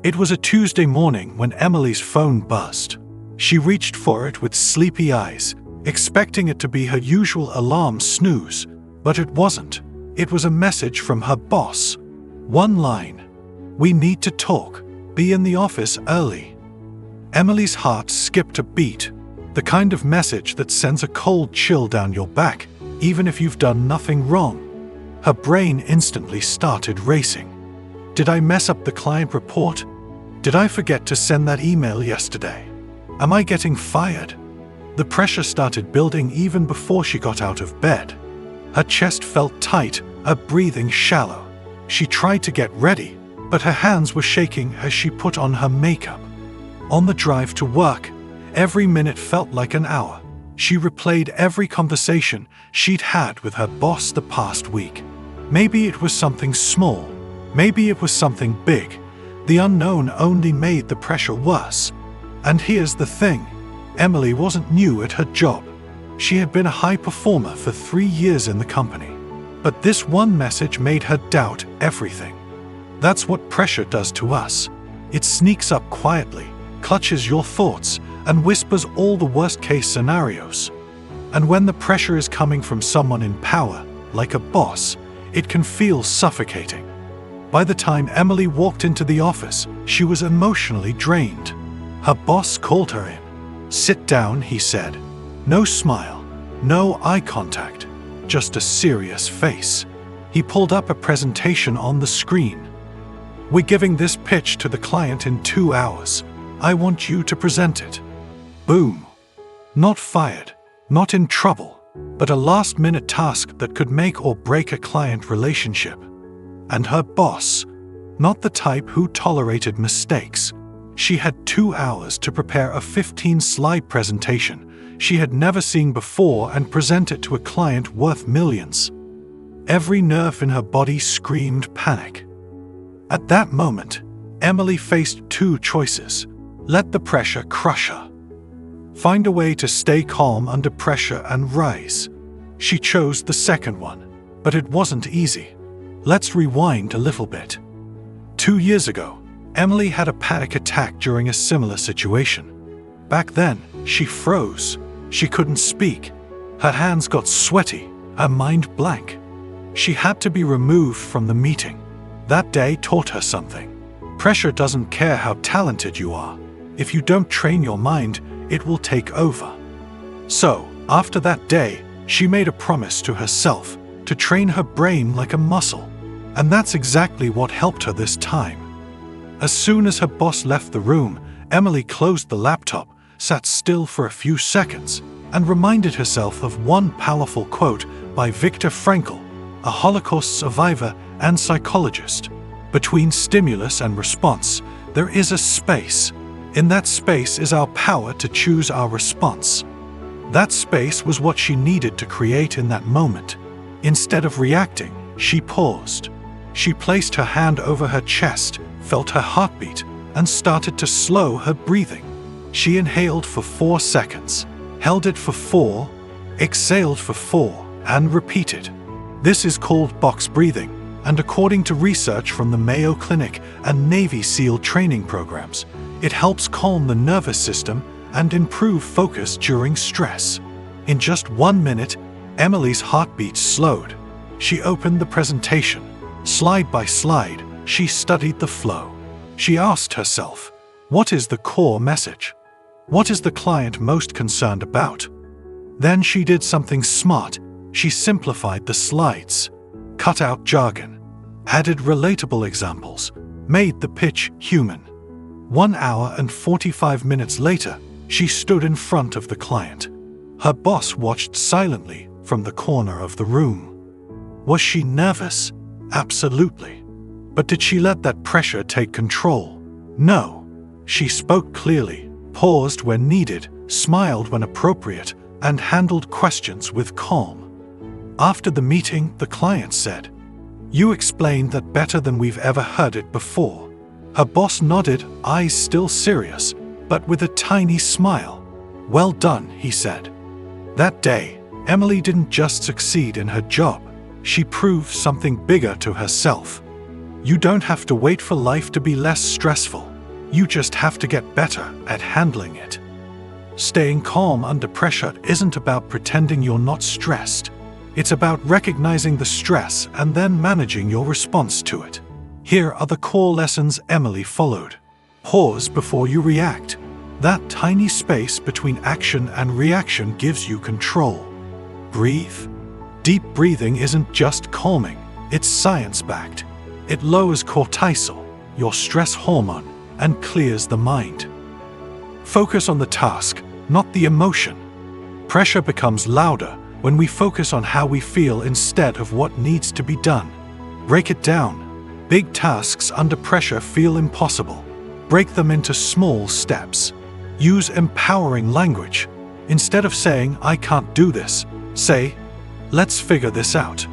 It was a Tuesday morning when Emily's phone buzzed. She reached for it with sleepy eyes, expecting it to be her usual alarm snooze, but it wasn't. It was a message from her boss. One line: "We need to talk. Be in the office early." Emily's heart skipped a beat, the kind of message that sends a cold chill down your back, even if you've done nothing wrong. Her brain instantly started racing. Did I mess up the client report? Did I forget to send that email yesterday? Am I getting fired? The pressure started building even before she got out of bed. Her chest felt tight, her breathing shallow. She tried to get ready, but her hands were shaking as she put on her makeup. On the drive to work, every minute felt like an hour. She replayed every conversation she'd had with her boss the past week. Maybe it was something small, maybe it was something big. The unknown only made the pressure worse. And here's the thing, Emily wasn't new at her job. She had been a high performer for 3 years in the company. But this one message made her doubt everything. That's what pressure does to us. It sneaks up quietly, clutches your thoughts, and whispers all the worst-case scenarios. And when the pressure is coming from someone in power, like a boss, it can feel suffocating. By the time Emily walked into the office, she was emotionally drained. Her boss called her in. "Sit down," he said. No smile, no eye contact, just a serious face. He pulled up a presentation on the screen. "We're giving this pitch to the client in 2 hours. I want you to present it." Boom. Not fired, not in trouble, but a last-minute task that could make or break a client relationship. And her boss, not the type who tolerated mistakes. She had 2 hours to prepare a 15-slide presentation she had never seen before and present it to a client worth millions. Every nerve in her body screamed panic. At that moment, Emily faced 2 choices. Let the pressure crush her. Find a way to stay calm under pressure and rise. She chose the second one, but it wasn't easy. Let's rewind a little bit. 2 years ago, Emily had a panic attack during a similar situation. Back then, she froze. She couldn't speak. Her hands got sweaty, her mind blank. She had to be removed from the meeting. That day taught her something. Pressure doesn't care how talented you are. If you don't train your mind, it will take over. So, after that day, she made a promise to herself to train her brain like a muscle. And that's exactly what helped her this time. As soon as her boss left the room, Emily closed the laptop, sat still for a few seconds, and reminded herself of one powerful quote by Viktor Frankl, a Holocaust survivor and psychologist. Between stimulus and response, there is a space. In that space is our power to choose our response. That space was what she needed to create in that moment. Instead of reacting, she paused. She placed her hand over her chest, felt her heartbeat, and started to slow her breathing. She inhaled for 4 seconds, held it for 4, exhaled for 4, and repeated. This is called box breathing, and according to research from the Mayo Clinic and Navy SEAL training programs, it helps calm the nervous system and improve focus during stress. In just 1 minute, Emily's heartbeat slowed. She opened the presentation. Slide by slide, she studied the flow. She asked herself, what is the core message? What is the client most concerned about? Then she did something smart. She simplified the slides, cut out jargon, added relatable examples, made the pitch human. 1 hour and 45 minutes later, she stood in front of the client. Her boss watched silently from the corner of the room. Was she nervous? Absolutely. But did she let that pressure take control? No. She spoke clearly, paused when needed, smiled when appropriate, and handled questions with calm. After the meeting, the client said, "You explained that better than we've ever heard it before." Her boss nodded, eyes still serious, but with a tiny smile. "Well done," he said. That day, Emily didn't just succeed in her job. She proved something bigger to herself. You don't have to wait for life to be less stressful. You just have to get better at handling it. Staying calm under pressure isn't about pretending you're not stressed. It's about recognizing the stress and then managing your response to it. Here are the core lessons Emily followed. Pause before you react. That tiny space between action and reaction gives you control. Breathe. Deep breathing isn't just calming, it's science-backed. It lowers cortisol, your stress hormone, and clears the mind. Focus on the task, not the emotion. Pressure becomes louder when we focus on how we feel instead of what needs to be done. Break it down. Big tasks under pressure feel impossible. Break them into small steps. Use empowering language. Instead of saying, "I can't do this," say, "Let's figure this out."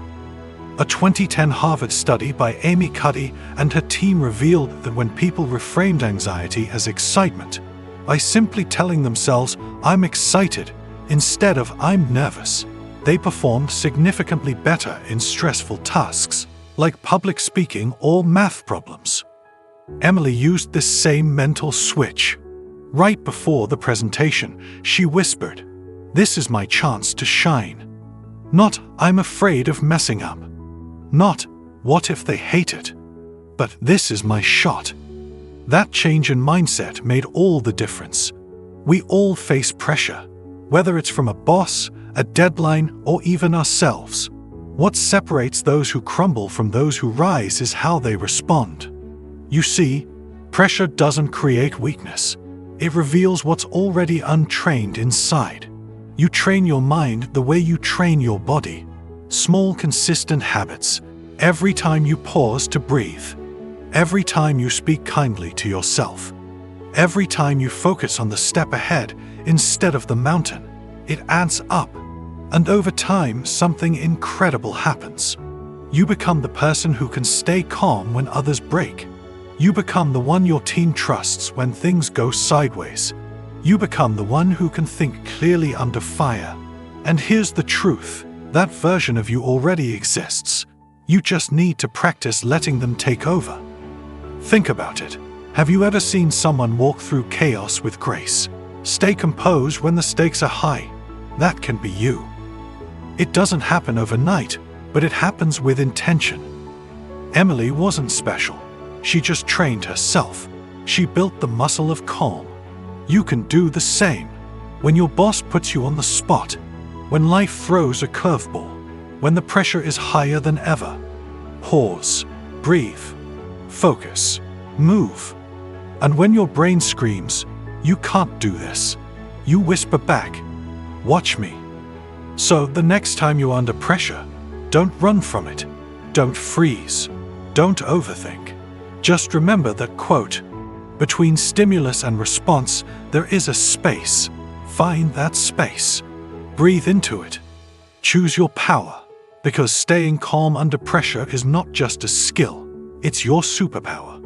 A 2010 Harvard study by Amy Cuddy and her team revealed that when people reframed anxiety as excitement, by simply telling themselves, "I'm excited," instead of "I'm nervous," they performed significantly better in stressful tasks, like public speaking or math problems. Emily used this same mental switch. Right before the presentation, she whispered, "This is my chance to shine." Not, "I'm afraid of messing up." Not, "What if they hate it?" But, "This is my shot." That change in mindset made all the difference. We all face pressure, whether it's from a boss, a deadline, or even ourselves. What separates those who crumble from those who rise is how they respond. You see, pressure doesn't create weakness. It reveals what's already untrained inside. You train your mind the way you train your body. Small, consistent habits. Every time you pause to breathe. Every time you speak kindly to yourself. Every time you focus on the step ahead instead of the mountain. It adds up. And over time, something incredible happens. You become the person who can stay calm when others break. You become the one your team trusts when things go sideways. You become the one who can think clearly under fire. And here's the truth, that version of you already exists. You just need to practice letting them take over. Think about it. Have you ever seen someone walk through chaos with grace? Stay composed when the stakes are high. That can be you. It doesn't happen overnight, but it happens with intention. Emily wasn't special. She just trained herself. She built the muscle of calm. You can do the same. When your boss puts you on the spot, when life throws a curveball, when the pressure is higher than ever, pause, breathe, focus, move. And when your brain screams, "You can't do this," you whisper back, "Watch me." So the next time you're under pressure, don't run from it. Don't freeze. Don't overthink. Just remember that, quote, "Between stimulus and response, there is a space. Find that space. Breathe into it. Choose your power, because staying calm under pressure is not just a skill, it's your superpower."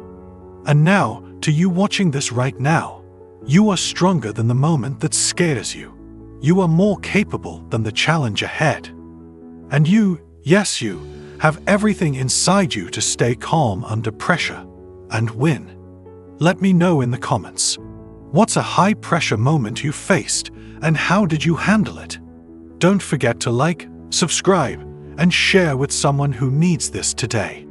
And now, to you watching this right now, you are stronger than the moment that scares you. You are more capable than the challenge ahead. And you, yes you, have everything inside you to stay calm under pressure and win. Let me know in the comments. What's a high-pressure moment you faced, and how did you handle it? Don't forget to like, subscribe, and share with someone who needs this today.